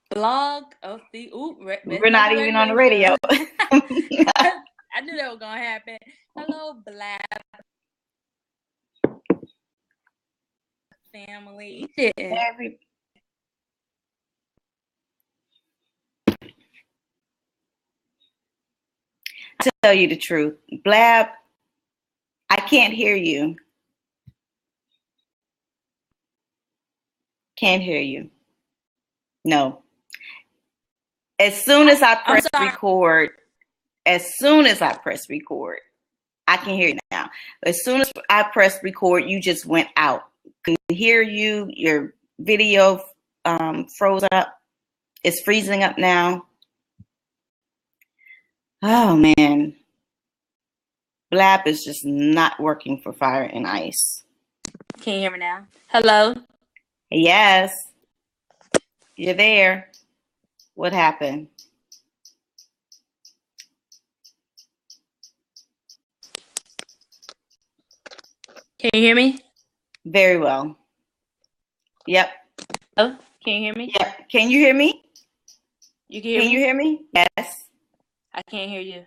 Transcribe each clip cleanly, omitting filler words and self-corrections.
blog of the we're not even on the radio. I knew that was gonna happen. Hello, Blab family. To tell you the truth, Blab, I can't hear you. Can't hear you. No. As soon as I press record, I can hear you now. As soon as I pressed record, you just went out. Couldn't hear you. Your video froze up. It's freezing up now. Oh, man. Blab is just not working for Fire and Ice. Can you hear me now? Hello? Yes. You're there. What happened? Can you hear me? Very well. Yep. Oh, can you hear me? Yep. Can you hear me? You can hear me? Can you hear me? Yes. I can't hear you.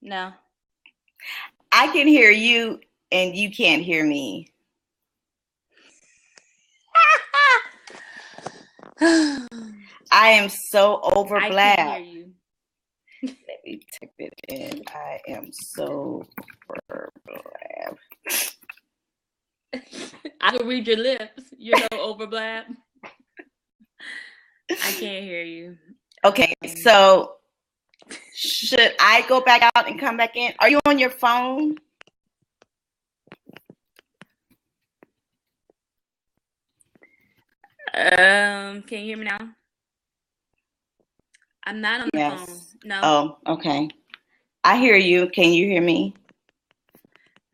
No. I can hear you and you can't hear me. I am so over Blab. I can't hear you. Let me type it in. I am so over Blab. I can read your lips. You're so over Blab. I can't hear you. Okay, so should I go back out and come back in? Are you on your phone? Can you hear me now? I'm not on the phone. No. Oh, okay. I hear you. Can you hear me?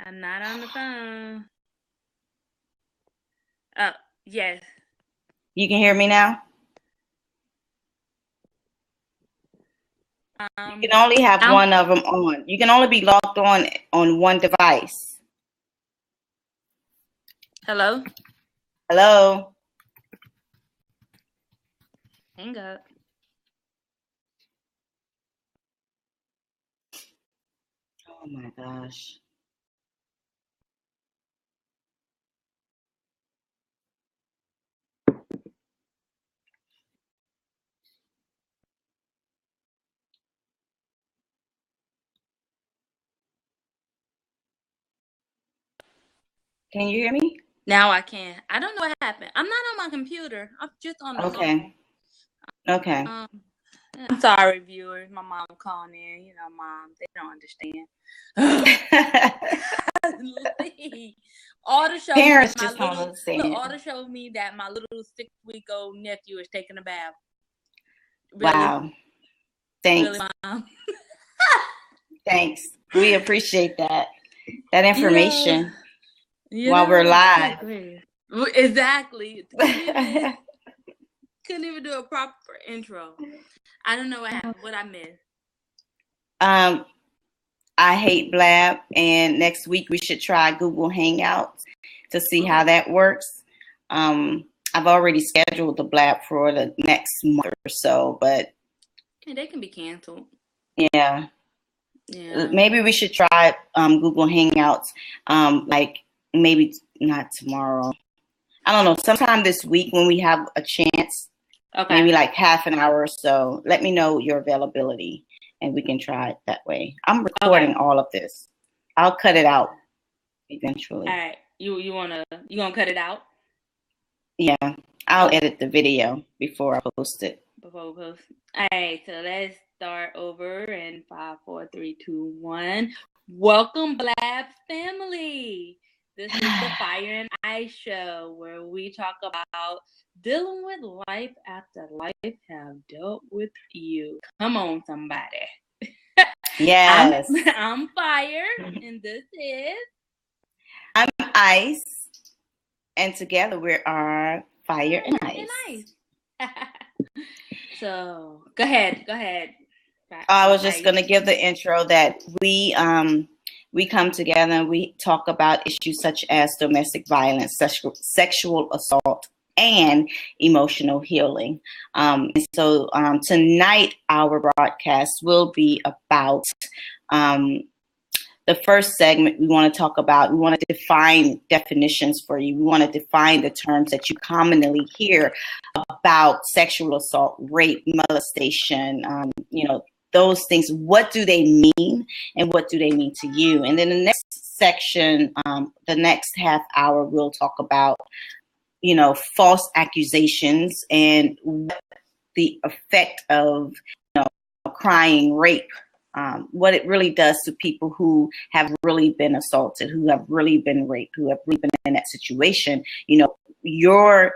I'm not on the phone. Oh, yes. You can hear me now? You can only have one of them on. You can only be logged on one device. Hello? Hello? Hang up. Oh my gosh. Can you hear me? Now I can. I don't know what happened. I'm not on my computer. I'm just on the phone. Okay. I'm sorry, viewers. My mom calling in. You know, Mom, they don't understand. All to show Parents just don't understand. All to show me that my little 6-week-old nephew is taking a bath. Really? Wow. Thanks. Really, Mom? Thanks. We appreciate that information while we're live. Exactly. Couldn't even do a proper intro. I don't know what I missed. I hate Blab, and next week we should try Google Hangouts to see how that works. I've already scheduled the Blab for the next month or so, but they can be canceled. Yeah. Maybe we should try Google Hangouts, like maybe not tomorrow. I don't know, sometime this week when we have a chance. Okay. Maybe like half an hour or so. Let me know your availability and we can try it that way. I'm recording all of this. I'll cut it out eventually. All right. You gonna cut it out? Yeah. I'll edit the video before I post it. Before we post. All right, so let's start over in 5, 4, 3, 2, 1. Welcome, Blab family. This is the Fire and Ice show where we talk about dealing with life after life have dealt with you. Come on, somebody. Yes. I'm Fire, and this is... I'm Ice, and together we are Fire and Ice. So, go ahead. I was just going to give the intro that we come together and we talk about issues such as domestic violence, sexual assault, and emotional healing. And so tonight, our broadcast will be about the first segment. We want to define definitions for you. We want to define the terms that you commonly hear about sexual assault, rape, molestation, those things. What do they mean and what do they mean to you? And then the next section, the next half hour, we'll talk about, false accusations and what the effect of, crying rape, what it really does to people who have really been assaulted, who have really been raped, who have really been in that situation. You're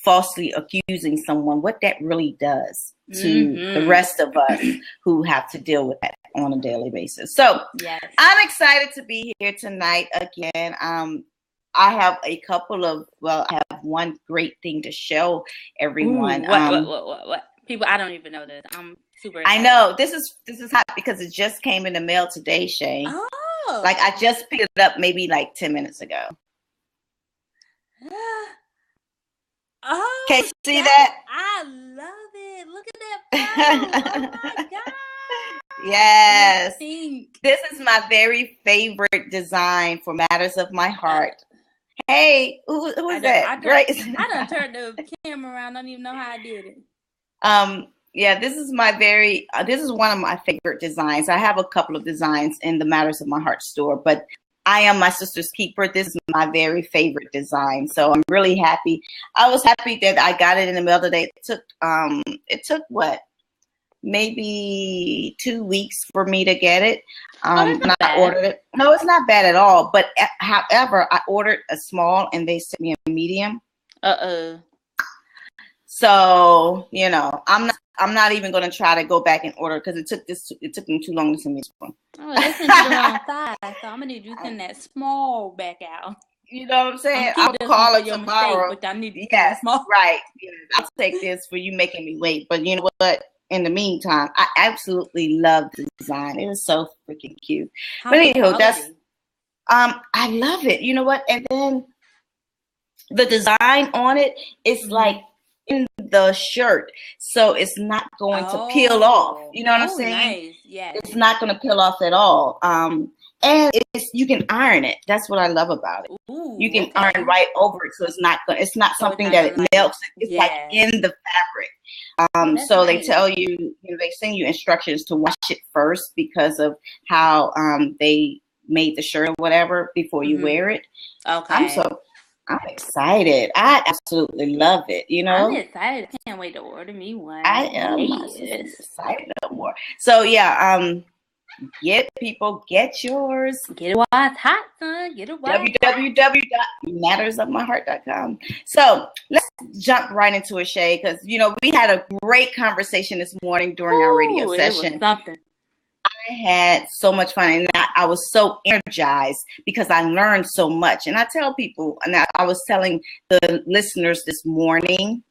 falsely accusing someone, what that really does to the rest of us who have to deal with that on a daily basis. So yes. I'm excited to be here tonight again. I have I have one great thing to show everyone. What? People, I don't even know this. I'm super excited. I know this is hot because it just came in the mail today, Shay. Oh. Like I just picked it up maybe like 10 minutes ago. Oh, can you see that? I love it. Look at that photo. Oh my God. Yes. This is my very favorite design for Matters of My Heart. Hey, who is that? Great. I done turned the camera around. I don't even know how I did it. Yeah, this is this is one of my favorite designs. I have a couple of designs in the Matters of My Heart store, but I am my sister's keeper. This is my very favorite design. So I'm really happy. I was happy that I got it in the mail today. It took what? Maybe 2 weeks for me to get it. And I ordered it. No, it's not bad at all. But however, I ordered a small and they sent me a medium. So, I'm not even going to try to go back and order because it took them too long to send me this one. Oh, they sent you the wrong size. So I'm going to need you to send that small back out. You know what I'm saying? I'll call it tomorrow. Mistake, but I need to yes, small. Right. Yes, I'll take this for you making me wait. But you know what? In the meantime, I absolutely love the design. It is so freaking cute. But anywho, that's I love it. You know what? And then the design on it is like in the shirt, so it's not going to peel off. You know what I'm saying? Nice. Yeah. It's not going to peel off at all. And you can iron it. That's what I love about it. Ooh, you can iron right over it, so it's not something that it melts. It's like in the fabric. So nice. They tell you, they send you instructions to wash it first because of how they made the shirt or whatever before you wear it. Okay. I'm excited. I absolutely love it. I'm excited. I can't wait to order me one. I am excited no more. So yeah, get yours. Get it while it's hot, son. Get it while www.mattersofmyheart.com. So let's jump right into it, Shay, because we had a great conversation this morning during our radio session. It was something. I had so much fun, and I was so energized because I learned so much. And I tell people, and I was telling the listeners this morning,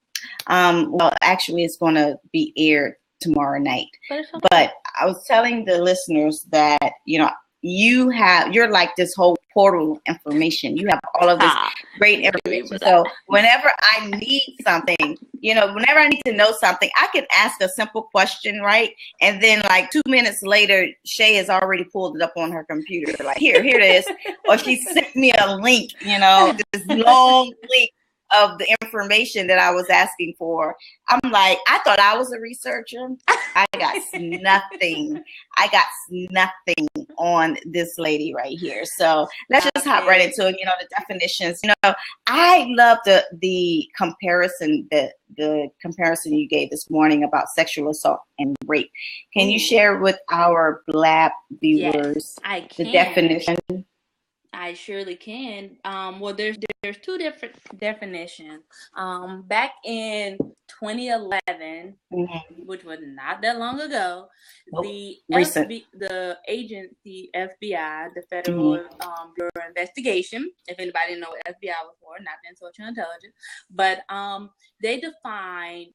well, actually it's going to be aired tomorrow night. But I was telling the listeners that, you're like this whole portal information. You have all of this great information. So whenever I need something, whenever I need to know something, I can ask a simple question, right? And then like 2 minutes later, Shay has already pulled it up on her computer. Like, here it is. Or she sent me a link, this long link of the information that I was asking for. I'm like, I thought I was a researcher. I got nothing. On this lady right here. So let's just hop right into it. The definitions. I love the comparison, the comparison you gave this morning about sexual assault and rape. Can you share with our Blab viewers the definition? I surely can. Well, there's two different definitions. Back in 2011, which was not that long ago, the agency FBI, the Federal Bureau of Investigation, if anybody knows what FBI was for, not the social intelligence, but they defined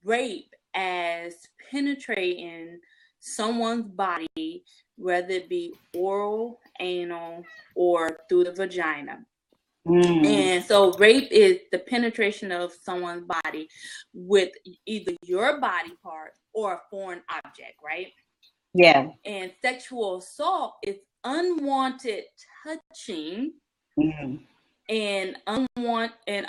rape as penetrating someone's body, whether it be oral, anal, or through the vagina. And so rape is the penetration of someone's body with either your body part or a foreign object, right? Yeah. And sexual assault is unwanted touching and unwanted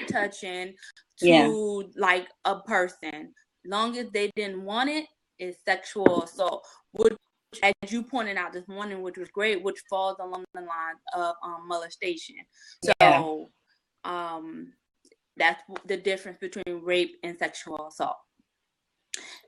touching to like a person. Long as they didn't want it, is sexual assault, which, as you pointed out this morning, which was great, which falls along the lines of molestation. So that's the difference between rape and sexual assault.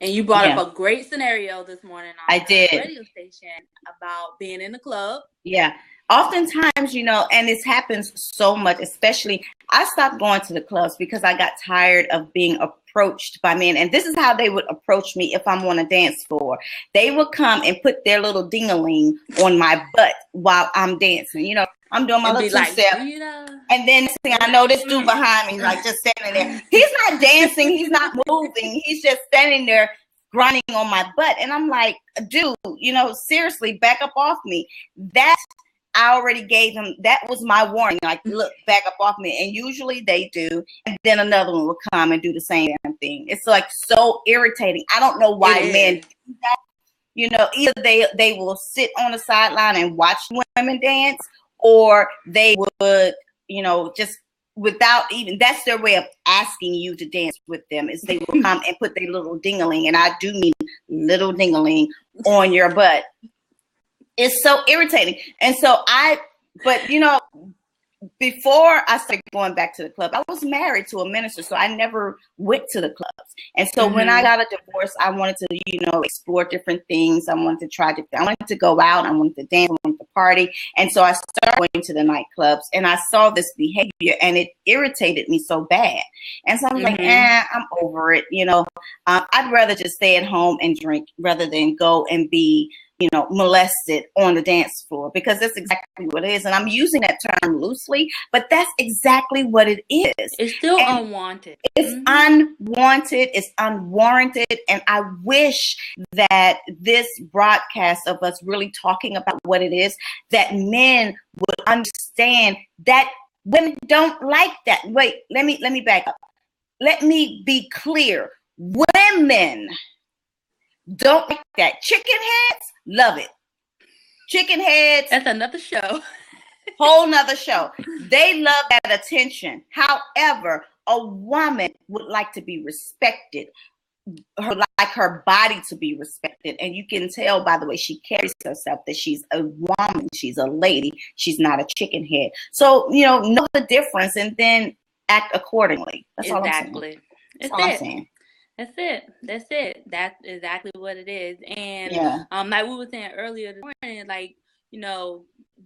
And you brought up a great scenario this morning on the radio station about being in the club. Yeah. Oftentimes, and this happens so much, especially I stopped going to the clubs because I got tired of being approached by men. And this is how they would approach me if I'm on a dance floor. They would come and put their little ding-a-ling on my butt while I'm dancing. I'm doing my little two-step. And then next thing I know, this dude behind me, like just standing there. He's not dancing. He's not moving. He's just standing there grinding on my butt. And I'm like, dude, seriously, back up off me. I already gave him, that was my warning. Like, look, back up off me. And usually they do. And then another one will come and do the same damn thing. It's like so irritating. I don't know why men do that. Either they will sit on the sideline and watch women dance, or they would, just without even, that's their way of asking you to dance with them, is they will come and put their little ding-a-ling, and I do mean little ding-a-ling, on your butt. It's so irritating. And so before I started going back to the club, I was married to a minister, so I never went to the clubs. And so when I got a divorce, I wanted to, explore different things. I wanted to try different. I wanted to go out. I wanted to dance. I wanted to party. And so I started going to the nightclubs, and I saw this behavior, and it irritated me so bad. And so I was like, I'm over it. I'd rather just stay at home and drink rather than go and be molested on the dance floor, because that's exactly what it is. And I'm using that term loosely, but that's exactly what it is. It's still unwanted. It's unwanted. It's unwarranted. And I wish that this broadcast of us really talking about what it is, that men would understand that women don't like that. Wait, let me back up. Let me be clear. Women don't like that. Chicken heads love it. Chicken heads. That's another show. Whole nother show. They love that attention. However, a woman would like to be respected. Like her body to be respected. And you can tell by the way she carries herself that she's a woman. She's a lady. She's not a chicken head. So, know the difference and then act accordingly. That's all I'm saying. That's all I'm saying. That's it. That's exactly what it is. And like we were saying earlier this morning, like,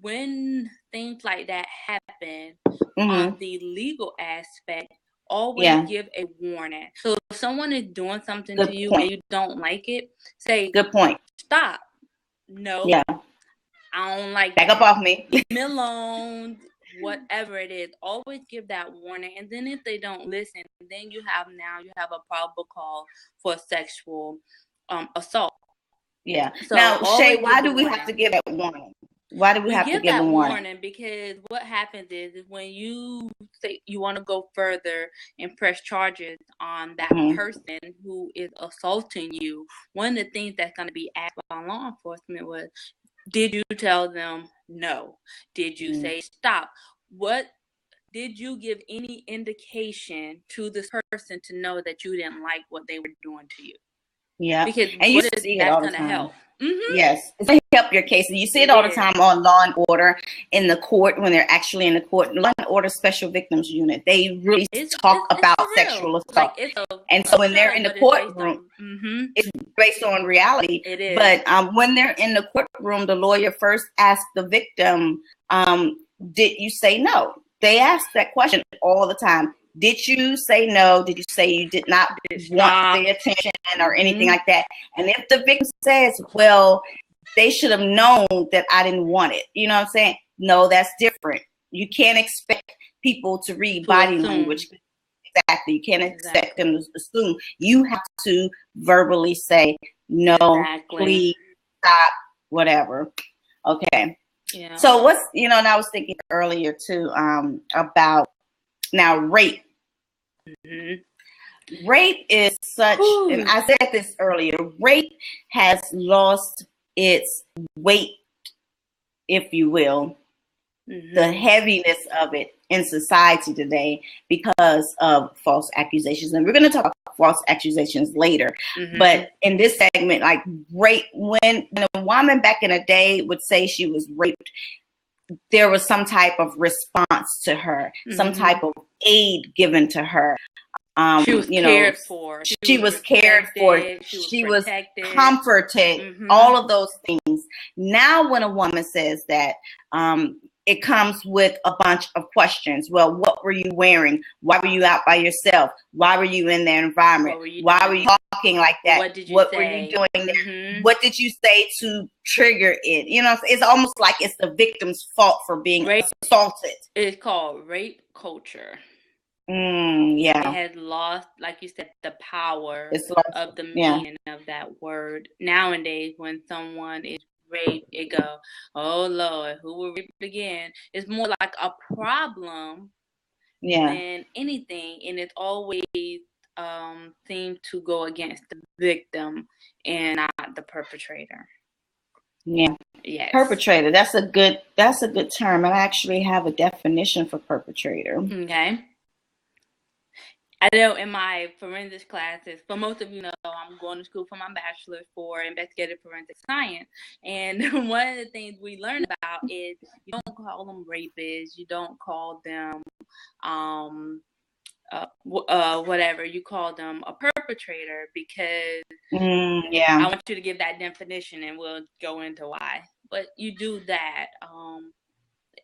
when things like that happen on the legal aspect, always give a warning. So if someone is doing something to you and you don't like it, say, good point. Stop. No. I don't like back up off me. Leave me alone. Whatever it is, always give that warning. And then if they don't listen, then you have a probable cause for sexual assault. Yeah. So now, Shay, why do we have to give that warning? Why do we have to give a warning? Because what happens is when you say you want to go further and press charges on that person who is assaulting you, one of the things that's going to be asked by law enforcement was, did you tell them no? Did you say stop? What did you give any indication to this person to know that you didn't like what they were doing to you? Yeah, because and you see it all the time. Help. Yes, it's going to help your case. And you see it all the time on Law and Order in the court when they're actually in the court. Law and Order Special Victims Unit, they really talk about sexual assault. And so when they're in the courtroom, it's based on reality. It is. But when they're in the courtroom, the lawyer first asks the victim, did you say no? They ask that question all the time. Did you say no? Did you say you did not want the attention or anything like that? And if the victim says, well, they should have known that I didn't want it. You know what I'm saying? No, that's different. You can't expect people to read body language. Exactly. You can't expect them to assume. You have to verbally say, no, please, stop, whatever. Okay. Yeah. So what's, and I was thinking earlier too, about now rape. Mm-hmm. Rape is such, and I said this earlier, rape has lost its weight, if you will, the heaviness of it in society today because of false accusations. And we're going to talk about false accusations later. But in this segment, like rape, when a woman back in the day would say she was raped, there was some type of response to her, some type of aid given to her. She was cared for. She was cared for. She was comforted. All of those things. Now, when a woman says that, it comes with a bunch of questions. Well, what were you wearing? Why were you out by yourself? Why were you in their environment? Why were you talking like that? What were you doing there? What did you say to trigger it? It's almost like it's the victim's fault for being assaulted. It's called rape culture. Yeah. It has lost, like you said, the power of the meaning of that word. Nowadays, when someone is raped, it go, oh Lord, who will rape again? It's more like a problem than anything, and it's always seemed to go against the victim and not the perpetrator. Yeah. Yes. Perpetrator. That's a good term. I actually have a definition for perpetrator. Okay. I know in my forensics classes, for most of you know, I'm going to school for my bachelor's for investigative forensic science. And one of the things we learn about is you don't call them rapists. You don't call them whatever. You call them a perpetrator because I want you to give that definition and we'll go into why. But you do that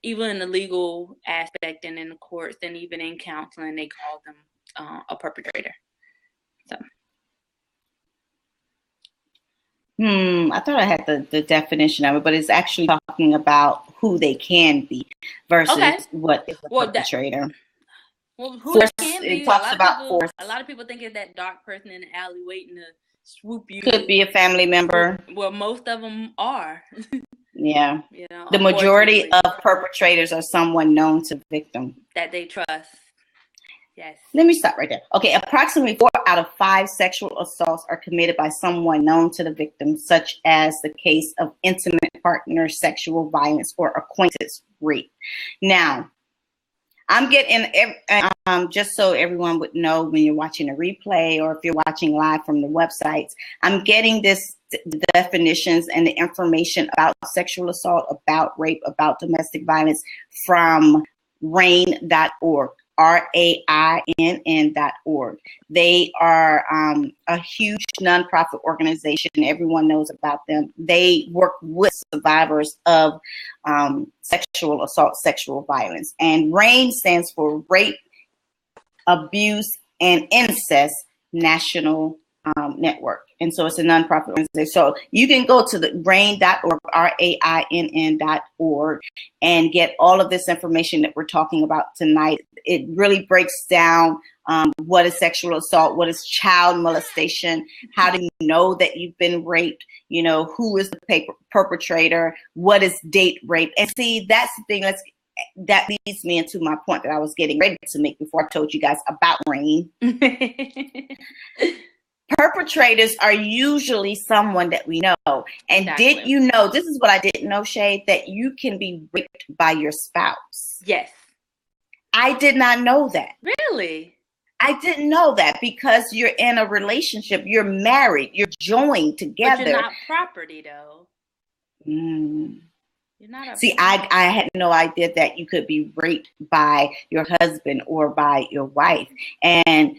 even in the legal aspect and in the courts and even in counseling, they call them a perpetrator. So. I thought I had the definition of it, but it's actually talking about who they can be versus what is a perpetrator. Who force, can be. It talks about force. A lot of people think it's that dark person in the alley waiting to swoop you. Could be a family member. Well, most of them are. Yeah. The majority of perpetrators are someone known to the victim. That they trust. Yes. Let me stop right there. Okay, approximately 4 out of 5 sexual assaults are committed by someone known to the victim, such as the case of intimate partner sexual violence or acquaintance rape. Now, I'm getting, just so everyone would know when you're watching a replay or if you're watching live from the websites, I'm getting the definitions and the information about sexual assault, about rape, about domestic violence from RAINN.org. RAINN.org. They are a huge nonprofit organization. Everyone knows about them. They work with survivors of sexual assault, sexual violence. And RAINN stands for Rape, Abuse, and Incest National Network. And so it's a nonprofit organization. So you can go to the RAINN.org, RAINN.org, and get all of this information that we're talking about tonight. It really breaks down what is sexual assault, what is child molestation, how do you know that you've been raped, who is the perpetrator, what is date rape. And see, that's the thing. That leads me into my point that I was getting ready to make before I told you guys about RAINN. Perpetrators are usually someone that we know. And Did you know, this is what I didn't know, Shay, that you can be raped by your spouse? Yes. I did not know that. Really? I didn't know that because you're in a relationship, you're married, you're joined together. But you're not property, though. You're not. See, I had no idea that you could be raped by your husband or by your wife. And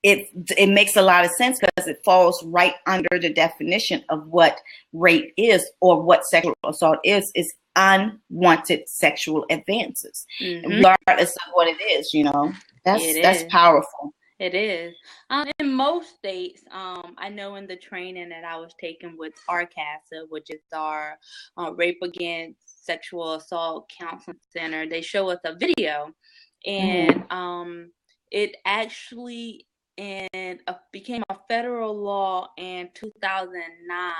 it makes a lot of sense because it falls right under the definition of what rape is or what sexual assault is unwanted sexual advances, regardless of what it is. That's powerful. It is. In most states, I know in the training that I was taking with RCASA, which is our Rape Against Sexual Assault Counseling Center, they show us a video, and it actually became a federal law in 2009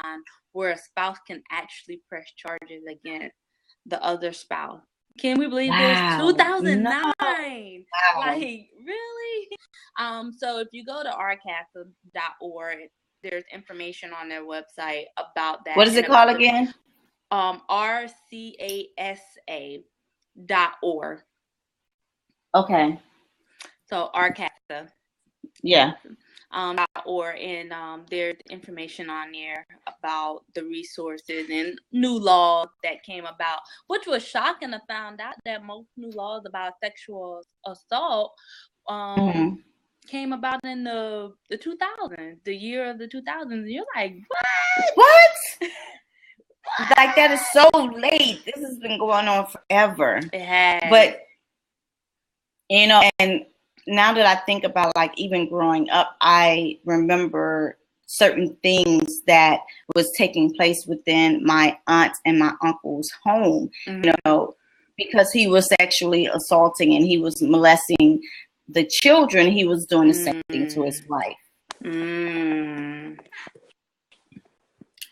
where a spouse can actually press charges against the other spouse. Can we believe this? 2009. Wow. Like, really? So if you go to rcasa.org, there's information on their website about that. What is it called again? rcasa.org. Okay. So rcasa. Yeah. And there's information on there about the resources and new laws that came about, which was shocking to find out that most new laws about sexual assault came about in the 2000s, the year of the 2000s. And you're like, what? Like, that is so late. This has been going on forever. It has. But, you know, and now that I think about, like, even growing up, I remember certain things that was taking place within my aunt and my uncle's home, you know, because he was sexually assaulting and he was molesting the children. He was doing the same thing to his wife.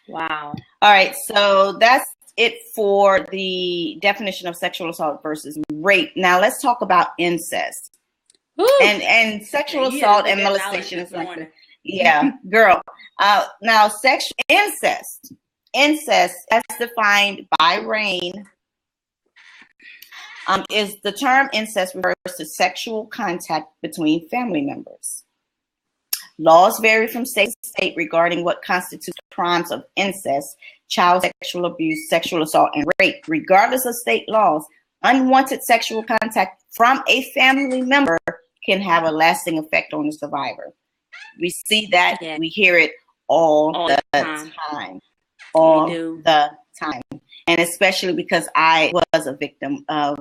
Wow. All right. So that's it for the definition of sexual assault versus rape. Now let's talk about incest. And sexual assault and molestation is like, girl. Now, incest as defined by RAINN, is the term incest refers to sexual contact between family members. Laws vary from state to state regarding what constitutes crimes of incest, child sexual abuse, sexual assault, and rape. Regardless of state laws, unwanted sexual contact from a family member can have a lasting effect on the survivor. We see that, we hear it all the time. All the time. And especially because I was a victim of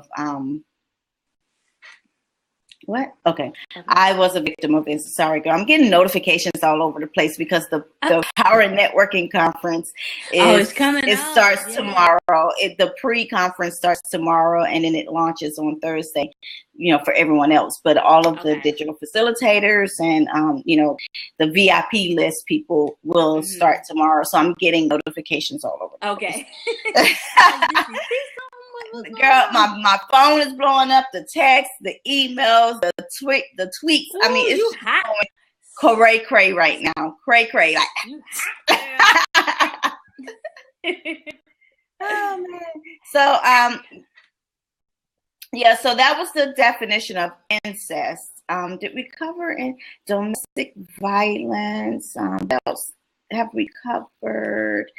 what? Okay. I was a victim of incest. Sorry, girl. I'm getting notifications all over the place because the Power Networking Conference is coming. It starts tomorrow. The pre-conference starts tomorrow, and then it launches on Thursday. You know, for everyone else, but all of the digital facilitators and you know, the VIP list people will start tomorrow. So I'm getting notifications all over. Okay. Girl, my phone is blowing up. The texts, the emails, the tweets. Ooh, I mean, it's just going cray right now. Cray. Like, oh man. So yeah, so that was the definition of incest. Did we cover in domestic violence? What else have we covered?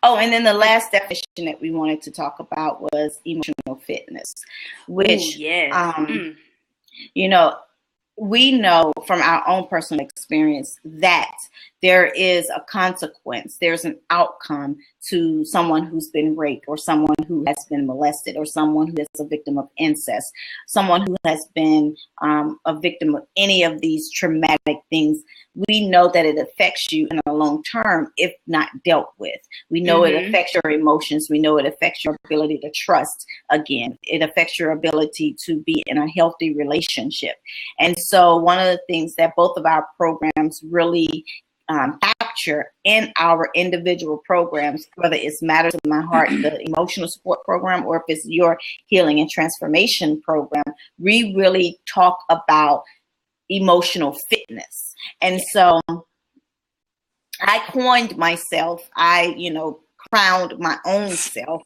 Oh, and then the last definition that we wanted to talk about was emotional fitness, which, you know, we know from our own personal experience that there is a consequence. There's an outcome to someone who's been raped, or someone who has been molested, or someone who is a victim of incest, someone who has been a victim of any of these traumatic things. We know that it affects you in the long term if not dealt with. We know it affects your emotions. We know it affects your ability to trust again. It affects your ability to be in a healthy relationship. And so one of the things that both of our programs really capture in our individual programs, whether it's Matters of My Heart, the emotional support program, or if it's your healing and transformation program, we really talk about emotional fitness. And so I coined myself, crowned my own self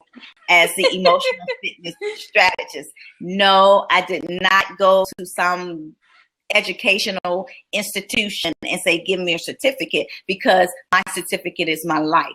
as the emotional fitness strategist. No, I did not go to some educational institution and say, give me a certificate, because my certificate is my life.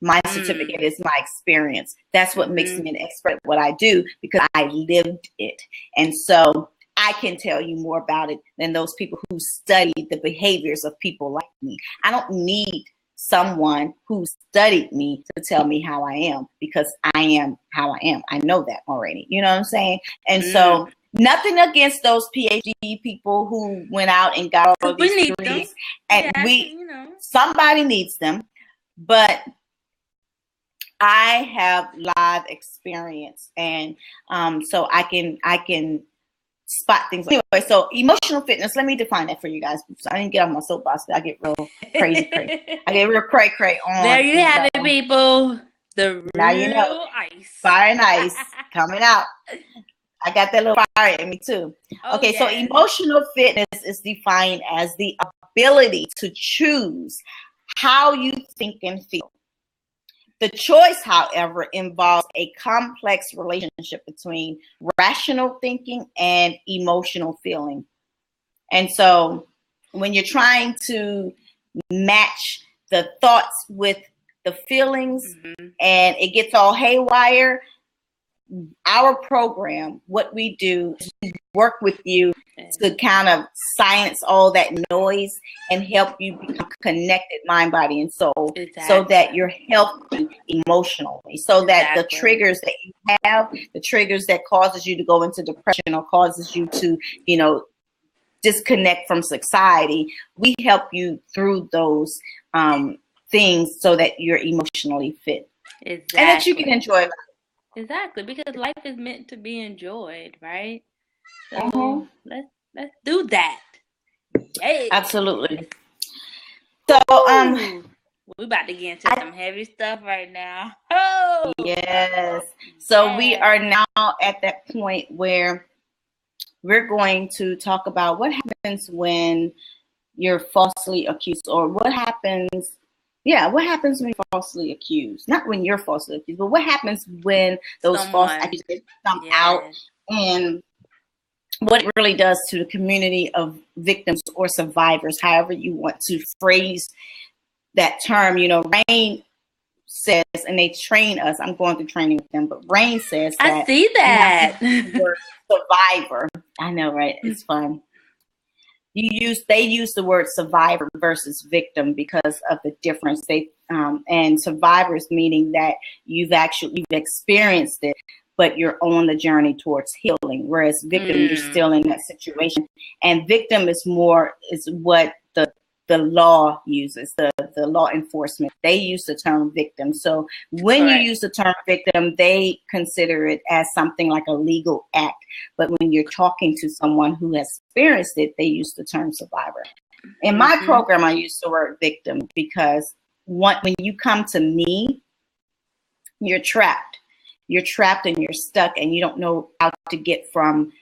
My certificate is my experience. That's what makes me an expert at what I do, because I lived it. And so I can tell you more about it than those people who studied the behaviors of people like me. I don't need someone who studied me to tell me how I am, because I am how I am. I know that already. You know what I'm saying? And so nothing against those PhD people who went out and got all of these degrees. And somebody needs them. But I have live experience, and so I can spot things. Anyway, so emotional fitness, let me define that for you guys. So I didn't get on my soapbox, but I get real crazy. I get real cray on. There you have it, people. The now real you know, ice. Fire and ice coming out. I got that little fire in me too. Oh, okay, yes. So emotional fitness is defined as the ability to choose how you think and feel. The choice, however, involves a complex relationship between rational thinking and emotional feeling. And so when you're trying to match the thoughts with the feelings and it gets all haywire, our program, what we do is we work with you to kind of silence all that noise and help you become connected mind, body, and soul, so that you're healthy emotionally, so that the triggers that you have, the triggers that causes you to go into depression or causes you to, disconnect from society, we help you through those things so that you're emotionally fit and that you can enjoy life. Exactly, because life is meant to be enjoyed, right? So let's do that. Hey. Absolutely. So we're about to get into some heavy stuff right now. Oh yes. So we are now at that point where we're going to talk about what happens when you're falsely accused, or what happens when you're falsely accused. Not when you're falsely accused, but what happens when those false accusations come out, and what it really does to the community of victims or survivors, however you want to phrase that term. Rain says, and they train us, I'm going through training with them, but Rain says that I see that. the word survivor. I know, right? It's fun. They use the word survivor versus victim because of the difference. And survivors meaning that you've experienced it, but you're on the journey towards healing. Whereas victim, you're still in that situation. And victim is what the law uses, the law enforcement. They use the term victim. So when you use the term victim, they consider it as something like a legal act. But when you're talking to someone who has experienced it, they use the term survivor. In my program, I use the word victim because when you come to me, you're trapped. You're trapped and you're stuck and you don't know how to get from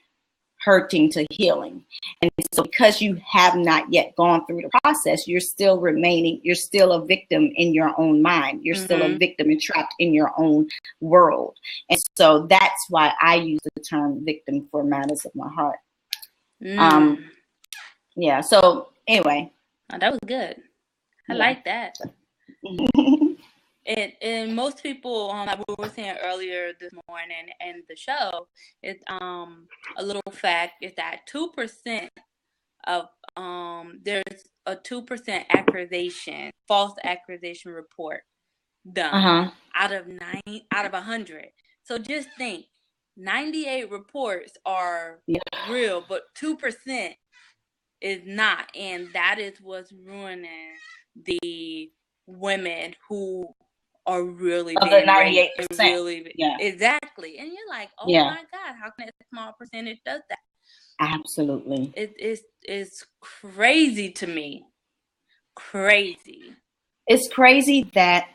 hurting to healing. And so because you have not yet gone through the process, you're still a victim in your own mind. You're still a victim and trapped in your own world. And so that's why I use the term victim for matters of my heart. So anyway. Oh, that was good. I like that. And most people, like we were saying earlier this morning in the show, it's a little fact is that 2% of there's a 2% false accusation report done out of 100. So just think, 98 reports are real, but 2% is not, and that is what's ruining the women who are really being 98%. Exactly. And you're like, oh my God, how can a small percentage does that? Absolutely. It's crazy to me. Crazy. It's crazy that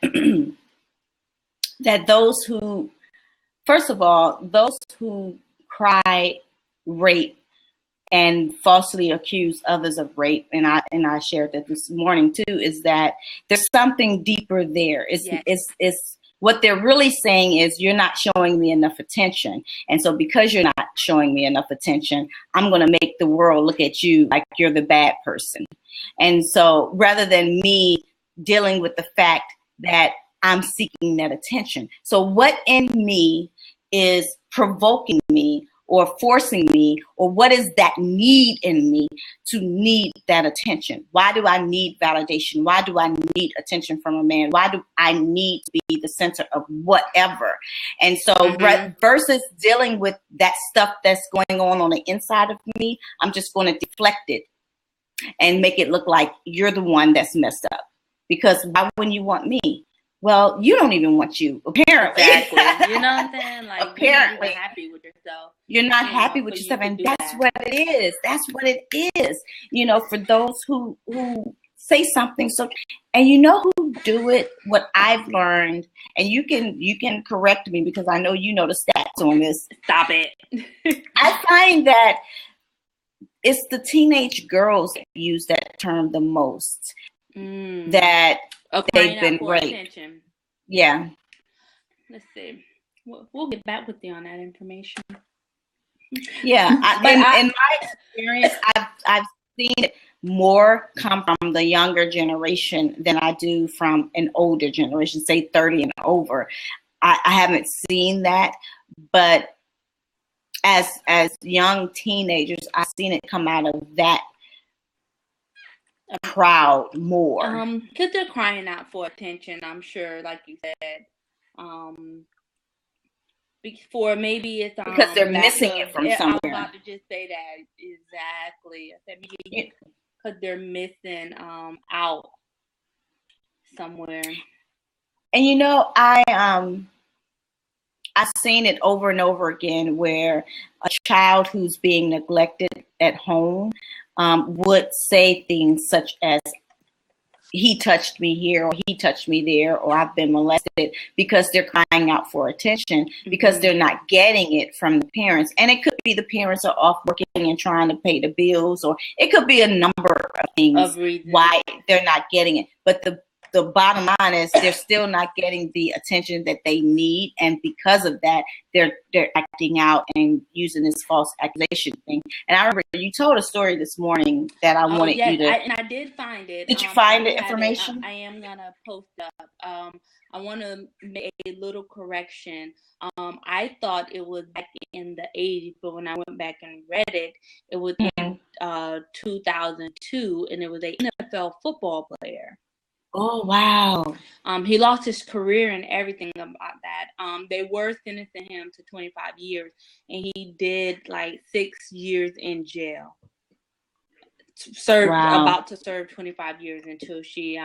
that those who cry rape and falsely accuse others of rape, and I shared that this morning too, is that there's something deeper there. It's what they're really saying is, you're not showing me enough attention, and so because you're not showing me enough attention, I'm going to make the world look at you like you're the bad person. And so rather than me dealing with the fact that I'm seeking that attention, so what in me is provoking me or forcing me, or what is that need in me to need that attention? Why do I need validation? Why do I need attention from a man? Why do I need to be the center of whatever? And so versus dealing with that stuff that's going on the inside of me, I'm just going to deflect it and make it look like you're the one that's messed up. Because why wouldn't you want me? Well, you don't even want you, apparently. Exactly. You know what I'm saying? Like, apparently. You're not even happy with yourself. You're not happy with yourself, and that's what it is. That's what it is. For those who say something, so, and who do it, what I've learned, and you can correct me because I know the stats on this. Stop it. I find that it's the teenage girls that use that term the most. That they've been raped. Attention. Yeah. Let's see. We'll get back with you on that information. Yeah, in my experience, I've seen it more come from the younger generation than I do from an older generation, say 30 and over. I haven't seen that, but as young teenagers, I've seen it come out of that crowd more. Because they're crying out for attention, I'm sure, like you said. Before maybe it's because they're missing it from somewhere. I was about to just say that exactly. I said maybe because they're missing out somewhere. And I've seen it over and over again where a child who's being neglected at home would say things such as, he touched me here, or he touched me there, or I've been molested, because they're crying out for attention, because they're not getting it from the parents. And it could be the parents are off working and trying to pay the bills, or it could be a number of things why they're not getting it. But the bottom line is they're still not getting the attention that they need, and because of that, they're acting out and using this false accusation thing. And I remember you told a story this morning that I wanted you to. And I did find it. Did you find the information? I am gonna post up. I want to make a little correction. I thought it was back in the 80s, but when I went back and read it, it was in 2002, and it was an NFL football player. Oh, wow. He lost his career and everything about that. They were sentencing him to 25 years, and he did like 6 years in jail. About to serve 25 years until she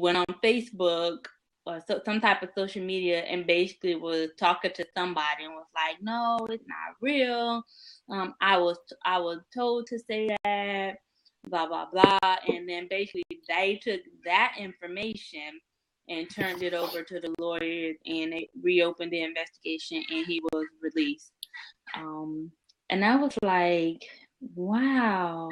went on Facebook or some type of social media and basically was talking to somebody and was like, "No, it's not real. I was told to say that." Blah, blah, blah. And then basically they took that information and turned it over to the lawyers, and they reopened the investigation, and he was released. And I was like, wow.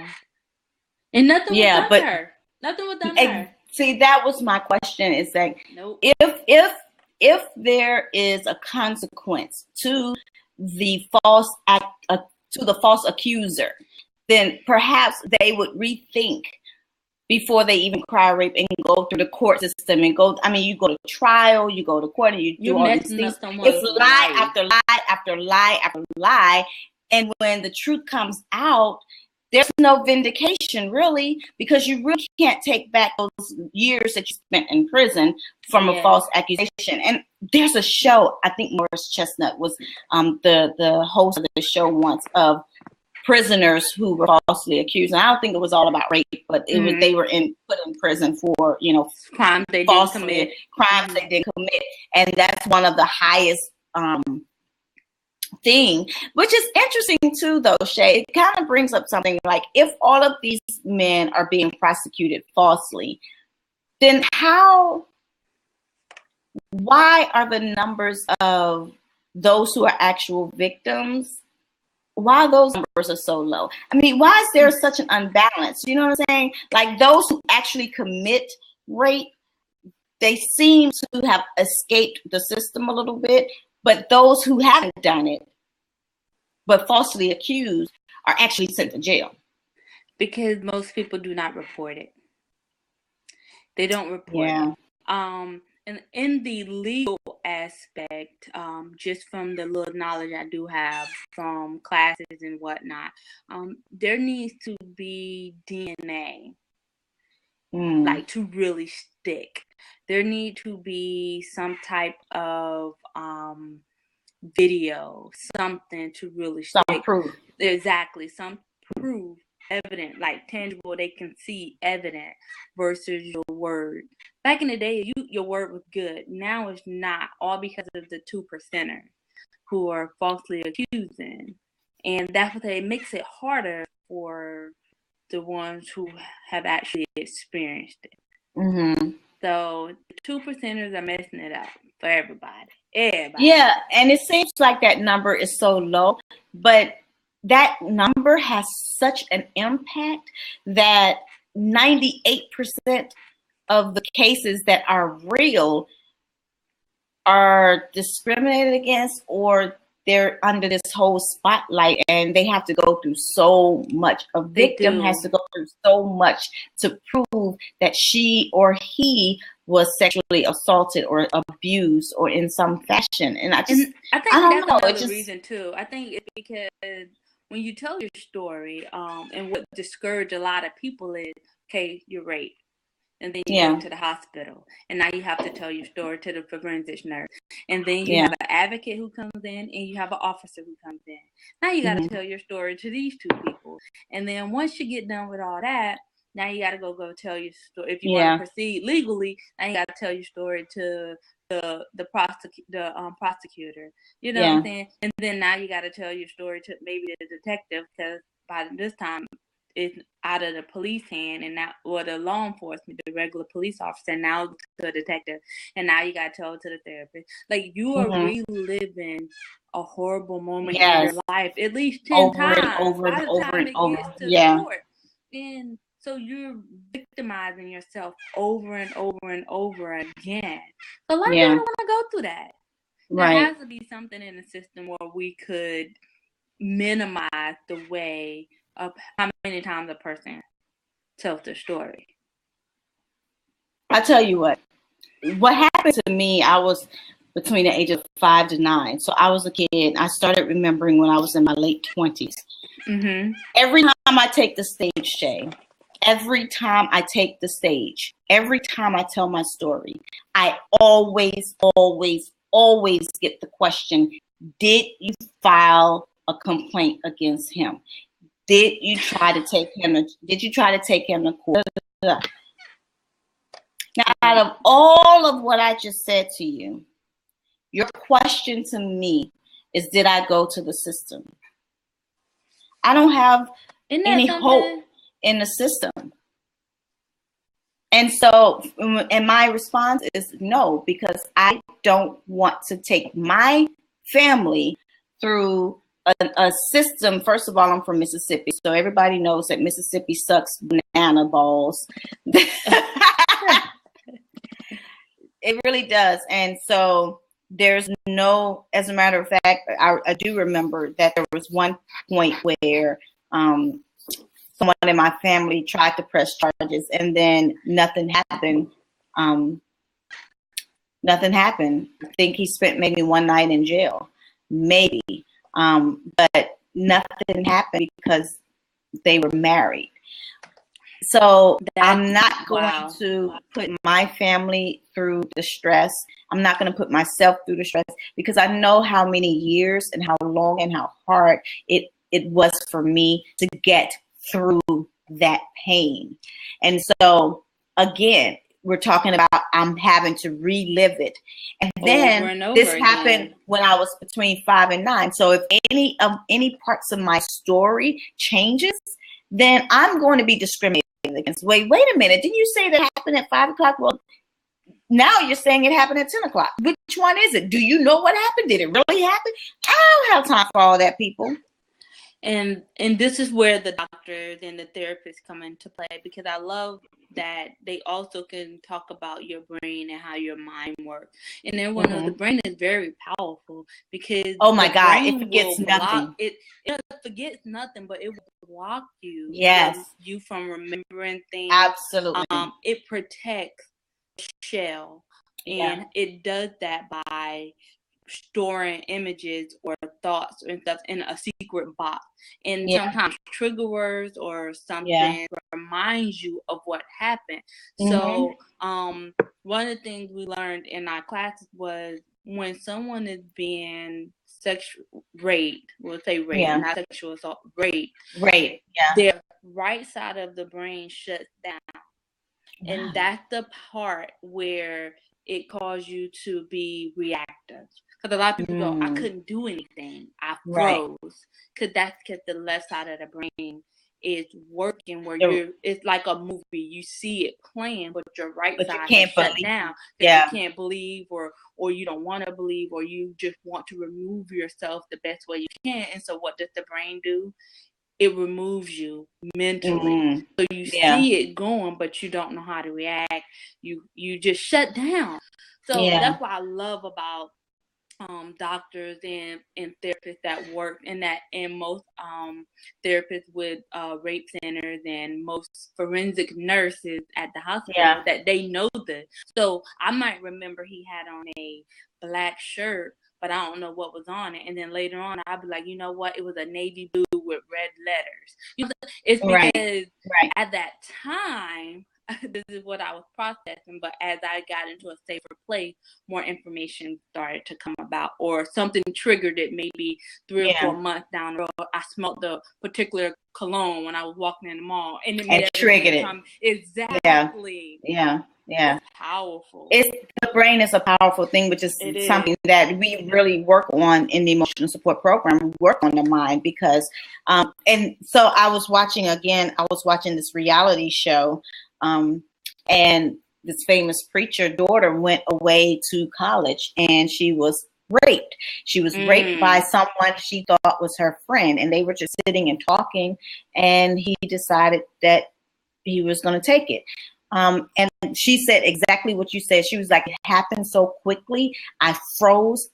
And nothing was done to her. Nothing was done to her. See, that was my question, is that if there is a consequence to the false accuser, then perhaps they would rethink before they even cry rape and go through the court system and you go to trial, you go to court, and you do all these things. It's lie after lie after lie after lie. And when the truth comes out, there's no vindication, really, because you really can't take back those years that you spent in prison from a false accusation. And there's a show, I think Morris Chestnut was the host of the show once, of prisoners who were falsely accused. And I don't think it was all about rape, but it was, they were put in prison for, crimes they didn't commit. Crimes they didn't commit. And that's one of the highest thing, which is interesting too, though, Shay. It kind of brings up something like, if all of these men are being prosecuted falsely, then why are the numbers of those who are actual victims, why those numbers are so low? I mean, why is there such an unbalance? You know what I'm saying? Like, those who actually commit rape, they seem to have escaped the system a little bit, but those who haven't done it, but falsely accused, are actually sent to jail. Because most people do not report it. They don't report it. And in the legal aspect, just from the little knowledge I do have from classes and whatnot, there needs to be DNA, like, to really stick. There need to be some type of video, something to really stick. Some proof. Exactly, some proof, evident, like tangible, they can see evident versus your word. Back in the day, your word was good. Now it's not, all because of the 2%ers who are falsely accusing. And that's what it makes it harder for the ones who have actually experienced it. Mm-hmm. So the 2%ers are messing it up for everybody. Yeah, and it seems like that number is so low, but that number has such an impact that 98% of the cases that are real are discriminated against, or they're under this whole spotlight, and they have to go through so much. A victim has to go through so much to prove that she or he was sexually assaulted or abused or in some fashion. And I think that's another reason too. I think it's because when you tell your story, and what discourages a lot of people is, okay, you're raped. And then you go to the hospital, and now you have to tell your story to the forensic nurse. And then you have an advocate who comes in, and you have an officer who comes in. Now you got to tell your story to these two people. And then once you get done with all that, now you got to go tell your story. If you want to proceed legally, now you got to tell your story to the prosecutor. You know what I'm saying? And then now you got to tell your story to maybe the detective, because by this time, it's out of the police hand, and now, or the law enforcement, the regular police officer, now to the detective, and now you got to tell it to the therapist. Like, you are reliving a horrible moment in your life at least 10 times by the time it gets to the court. And so you're victimizing yourself over and over and over again. So a lot of people don't want to go through that. There has to be something in the system where we could minimize the way of how many times a person tells their story. I tell you what happened to me, I was between the age of 5 to 9. So I was a kid. I started remembering when I was in my late 20s. Mm-hmm. Every time I take the stage, Shay, every time I take the stage, every time I tell my story, I always get the question, did you file a complaint against him? Did you try to take him to court? Now, out of all of what I just said to you, your question to me is, did I go to the system? I don't have any hope in the system. And so, and my response is no, because I don't want to take my family through a system. First of all, I'm from Mississippi, so everybody knows that Mississippi sucks banana balls. It really does. And so there's no, as a matter of fact, I do remember that there was one point where someone in my family tried to press charges, and then nothing happened. Nothing happened. I think he spent maybe one night in jail, maybe. But nothing happened because they were married. So I'm not going to put my family through the stress. I'm not going to put myself through the stress, because I know how many years and how long and how hard it was for me to get through that pain. And so, again, we're talking about I'm having to relive it. And then this happened when I was between 5 and 9. So if any parts of my story changes, then I'm going to be discriminated against. Wait a minute. Didn't you say that happened at 5 o'clock? Well, now you're saying it happened at 10 o'clock. Which one is it? Do you know what happened? Did it really happen? I don't have time for all that, people. And this is where the doctors and the therapists come into play, because I love that they also can talk about your brain and how your mind works. And everyone knows the brain is very powerful, because oh my God, it forgets nothing. It forgets nothing, but it will block you. Yes, you from remembering things. Absolutely. It protects the shell, and it does that by storing images or thoughts and stuff in a secret box, and sometimes trigger words or something reminds you of what happened. So one of the things we learned in our classes was, when someone is being raped, we'll say rape, not sexual assault, rape, their right side of the brain shuts down. And that's the part where it causes you to be reactive. Because a lot of people go, I couldn't do anything. I froze. Because that's because the left side of the brain is working where it's like a movie. You see it playing, but your right side is shut down. Because you can't believe or you don't want to believe, or you just want to remove yourself the best way you can. And so what does the brain do? It removes you mentally. So you see it going, but you don't know how to react. You just shut down. So that's what I love about doctors and therapists that work in that, and most therapists with rape centers and most forensic nurses at the hospital, that they know this. So I might remember he had on a black shirt, but I don't know what was on it. And then later on, I'll be like, you know what? It was a navy blue with red letters. You know, it's because at that time, this is what I was processing, but as I got into a safer place, more information started to come about, or something triggered it. Maybe 3 or 4 months down the road, I smelled the particular cologne when I was walking in the mall, and it triggered it. Exactly. Yeah. It's powerful. The brain is a powerful thing, which is something that we really work on in the emotional support program. We work on the mind because, and so I was watching this reality show, and this famous preacher daughter went away to college and she was raped. She was raped by someone she thought was her friend, and they were just sitting and talking, and he decided that he was going to take it. And she said exactly what you said. She was like, it happened so quickly. I froze.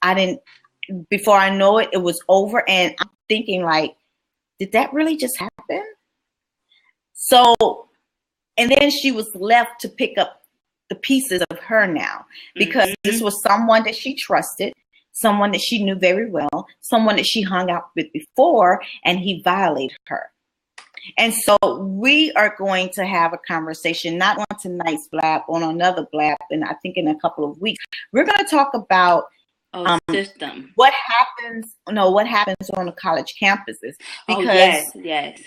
Before I know it, it was over. And I'm thinking, like, did that really just happen? So, and then she was left to pick up the pieces of her now, because this was someone that she trusted, someone that she knew very well, someone that she hung out with before, and he violated her. And so we are going to have a conversation, not on tonight's Blab, on another Blab, and I think in a couple of weeks, we're going to talk about system. What happens on the college campuses. Because, yes.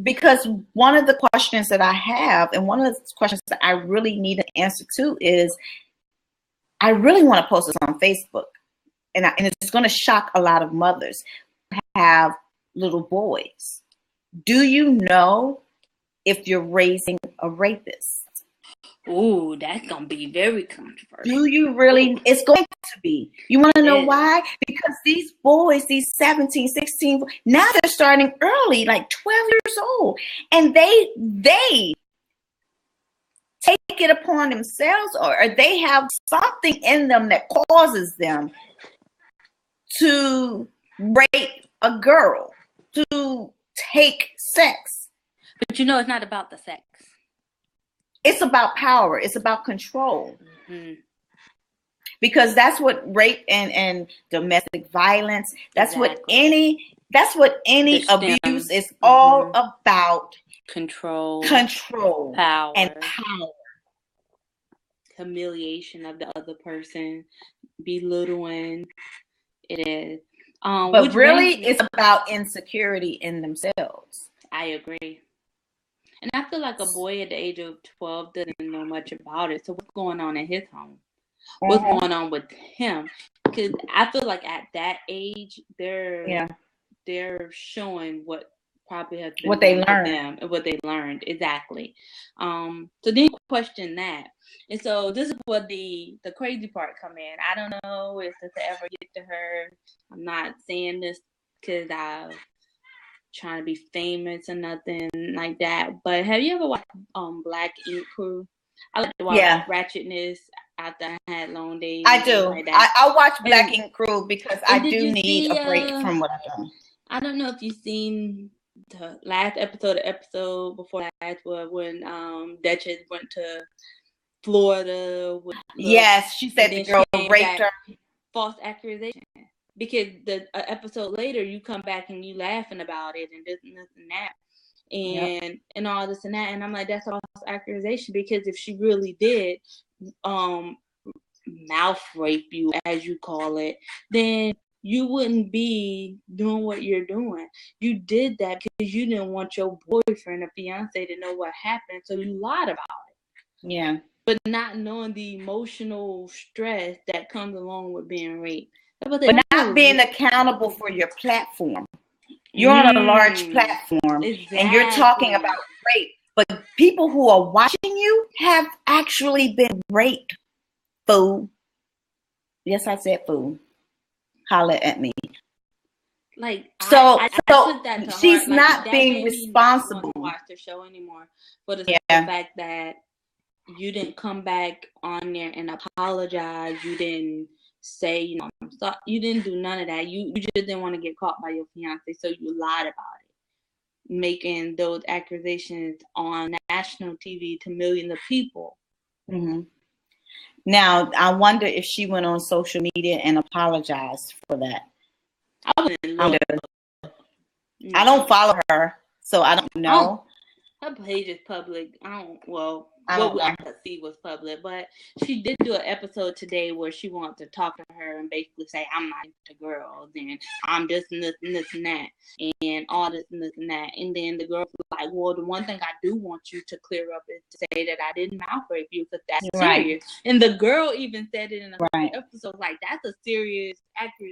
Because one of the questions that I have, and one of the questions that I really need an answer to, is I really want to post this on Facebook, and it's going to shock a lot of mothers who have little boys. Do you know if you're raising a rapist? Ooh, that's going to be very controversial. Do you really? It's going to be. You want to know why? Because these boys, these 17, 16, now they're starting early, like 12 years old. And they take it upon themselves, or they have something in them that causes them to rape a girl, to take sex. But you know, it's not about the sex. It's about power. It's about control. Because that's what rape and domestic violence, that's what any abuse is all about. Control, power, and power. Humiliation of the other person, belittling. It is. But really, it's about insecurity in themselves. I agree. And I feel like a boy at the age of 12 doesn't know much about it. So what's going on in his home? What's going on with him? Because I feel like at that age, they're showing what probably has been what they learned. Them and what they learned. Exactly. So then you question that. And so this is where the crazy part come in. I don't know if this will ever get to her. I'm not saying this because I'm trying to be famous or nothing like that. But have you ever watched Black Ink Crew? I like to watch ratchetness after I had long days. I do. Like that. I watch Black Ink Crew because I do need a break from what I've done. I don't know if you've seen the last episode, the episode before last, when Duchess went to Florida. Yes, she said the girl raped her. False accusation. Because the episode later, you come back and you laughing about it and this and this and that, and all this and that, and I'm like, that's a false accusation, because if she really did mouth rape you, as you call it, then you wouldn't be doing what you're doing. You did that because you didn't want your boyfriend or fiance to know what happened, so you lied about it. Yeah. But not knowing the emotional stress that comes along with being raped. but not being accountable for your platform. You're on a large platform, and you're talking about rape, but people who are watching you have actually been raped. Fool. Yes, I said fool. Holler at me. Like, so I took that to she's heart. not Like, being responsible. Not watch the show anymore for the fact that you didn't come back on there and apologize. You didn't say, you know, I'm sorry. You didn't do none of that. You just didn't want to get caught by your fiance, so you lied about it, making those accusations on national TV to millions of people. Mm-hmm. Now, I wonder if she went on social media and apologized for that. I don't follow her, so I don't know. Her page is public. What I could see was public, but she did do an episode today where she wanted to talk to her and basically say, I'm not into girls, and I'm this and this and this and that, and all this and this and that. And then the girl was like, well, the one thing I do want you to clear up is to say that I didn't mouth rape you, because that's serious. And the girl even said it in a episode, like, that's a serious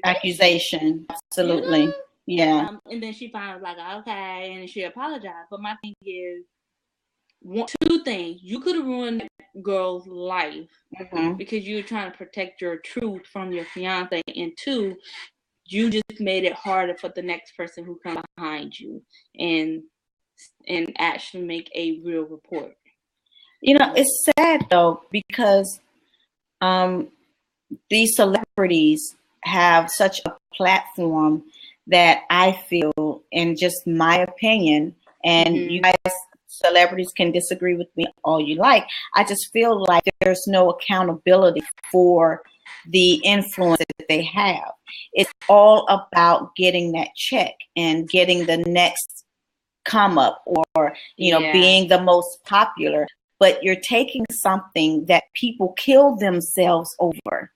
accusation. Absolutely. You know? Yeah. And then she finally was like, okay, and she apologized. But my thing is, two things. You could have ruined that girl's life because you were trying to protect your truth from your fiance. And two, you just made it harder for the next person who comes behind you and actually make a real report. You know, it's sad, though, because these celebrities have such a platform that I feel, in just my opinion, and you guys, celebrities, can disagree with me all you like, I just feel like there's no accountability for the influence that they have. It's all about getting that check and getting the next come up, or, you know, being the most popular. But you're taking something that people kill themselves over.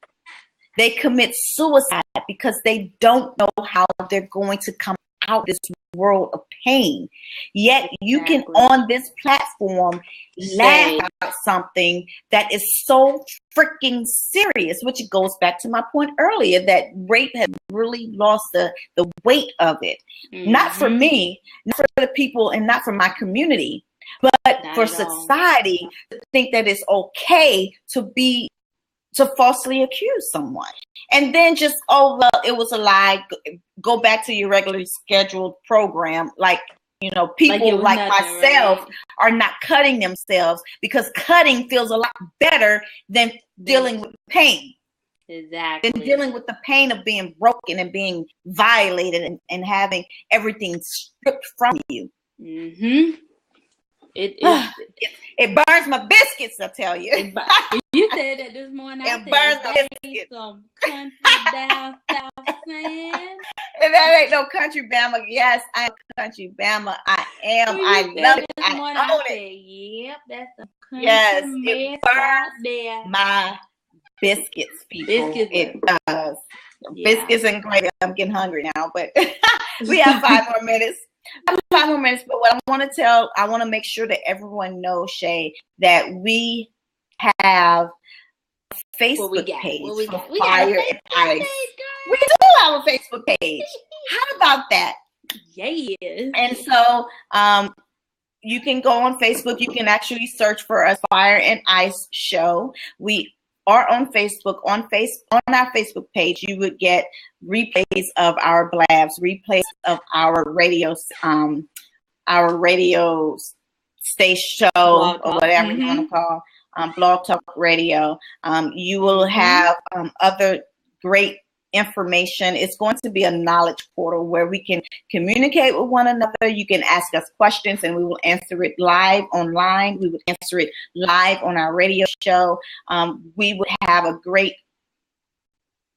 They commit suicide because they don't know how they're going to come out of this world of pain. Yet you can, on this platform, laugh about something that is so freaking serious, which goes back to my point earlier, that rape has really lost the weight of it. Not for me, not for the people, and not for my community, but for society to think that it's okay to falsely accuse someone. And then just, oh, well, it was a lie. Go back to your regularly scheduled program. Like, you know, people like myself are not cutting themselves, because cutting feels a lot better than dealing with pain. Exactly. Than dealing with the pain of being broken and being violated and having everything stripped from you. It burns my biscuits, I tell you. You said that this morning. It burns my biscuits. Some country down south saying. And that ain't no country Bama. Yes, I am country Bama. I am. I love it. I own it. Yep, that's some country. Yes, it burns my biscuits, people. It does. Yeah. Biscuits and gravy. I'm getting hungry now, but we have 5 more minutes. But what I want to make sure that everyone knows, Shay, that we have a Facebook page for Fire and Ice. We do have a Facebook page. How about that? Yeah. And so you can go on Facebook. You can actually search for us, Fire and Ice Show. We are on Facebook. On our Facebook page, you would get replays of our blabs, replays of our radio station show, or whatever you want to call Blog Talk Radio. You will have other great information. It's going to be a knowledge portal where we can communicate with one another. You can ask us questions and we will answer it live online. We would answer it live on our radio show. We would have a great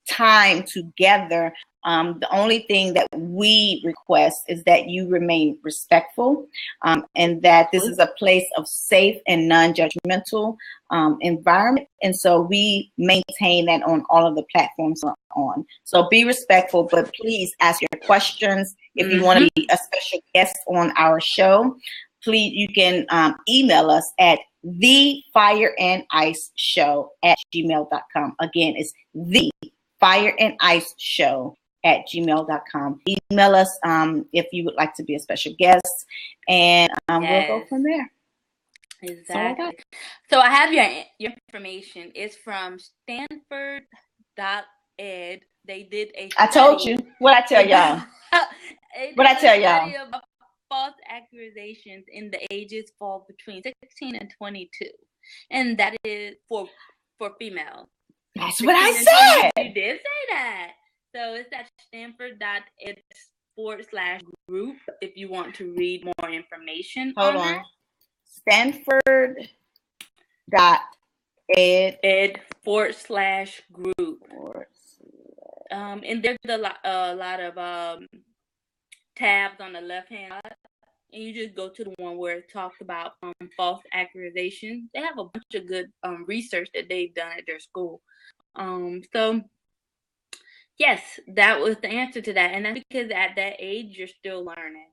time together. The only thing that we request is that you remain respectful, and that this is a place of safe and non-judgmental environment. And so we maintain that on all of the platforms we're on. So be respectful, but please ask your questions. If you want to be a special guest on our show, please, you can email us at thefireandiceshow@gmail.com. Again, it's fireandiceshow@gmail.com. Email us if you would like to be a special guest, and we'll go from there. Exactly. So I have your information. It's from Stanford.ed. They did a study. I told you. What I tell y'all? What I tell y'all? About false accusations in the ages fall between 16 and 22. And that is for females. That's what I said. You did say that. So it's at Stanford.ed/group if you want to read more information. Hold on. Stanford.ed/group. And there's a lot of tabs on the left hand side, and you just go to the one where it talks about false accusations. They have a bunch of good research that they've done at their school. So yes, that was the answer to that, and that's because at that age you're still learning.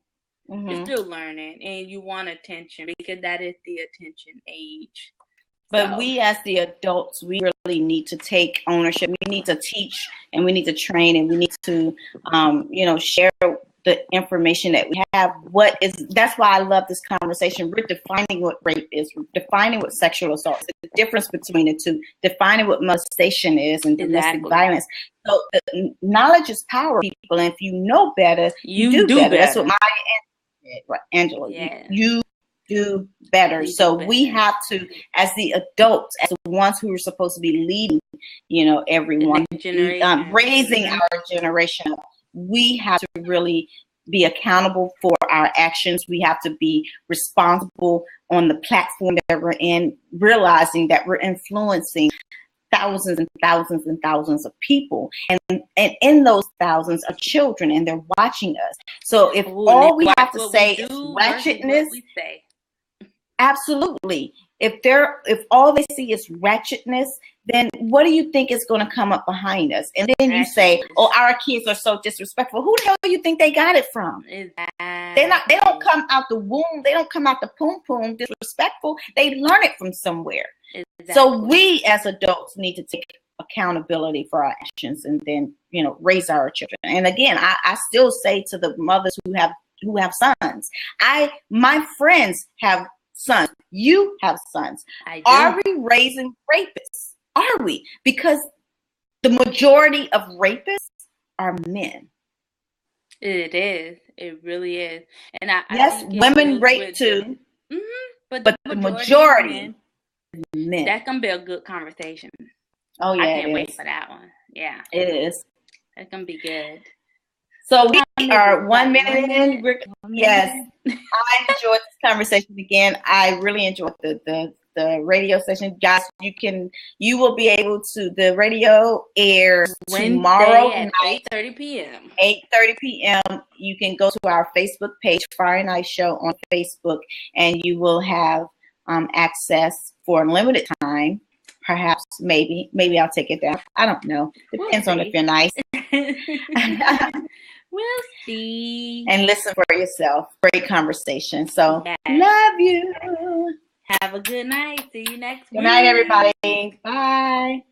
Mm-hmm. You're still learning, and you want attention because that is the attention age. But we as the adults, we really need to take ownership. We need to teach, and we need to train, and we need to, share the information that we have. That's why I love this conversation. We're defining what rape is, we're defining what sexual assault is, the difference between the two, defining what molestation is and domestic violence. So knowledge is power, people. And if you know better, you do better. That's what Maya and Angela, you do better. So we have to, as the adults, as the ones who are supposed to be leading, everyone, raising our generation up, we have to really be accountable for our actions. We have to be responsible on the platform that we're in, realizing that we're influencing thousands and thousands and thousands of people. And in those thousands are children, and they're watching us. So if all we have to say is ratchetness, absolutely. If all they see is ratchetness, then what do you think is going to come up behind us? And then you say, "Oh, our kids are so disrespectful." Who the hell do you think they got it from? They don't come out the womb. They don't come out the poom disrespectful. They learn it from somewhere. Exactly. So we as adults need to take accountability for our actions, and then raise our children. And again, I still say to the mothers who have sons, my friends have sons. You have sons. Are we raising rapists? Are we? Because the majority of rapists are men. It is. It really is. And yes, women rape too. But the majority men. That's gonna be a good conversation. Oh yeah, I can't wait for that one. Yeah, it is. That's gonna be good. So we are 1 minute in. Yes, I enjoyed this conversation again. I really enjoyed the radio session, guys. You will be able to. The radio airs tomorrow at 8:30 p.m. 8:30 p.m. You can go to our Facebook page, Fire and Ice Show on Facebook, and you will have access for a limited time. Perhaps, maybe I'll take it down. I don't know. Depends on if you're nice. We'll see. And listen for yourself. Great conversation. So, love you. Have a good night. See you next week. Good night, everybody. Bye.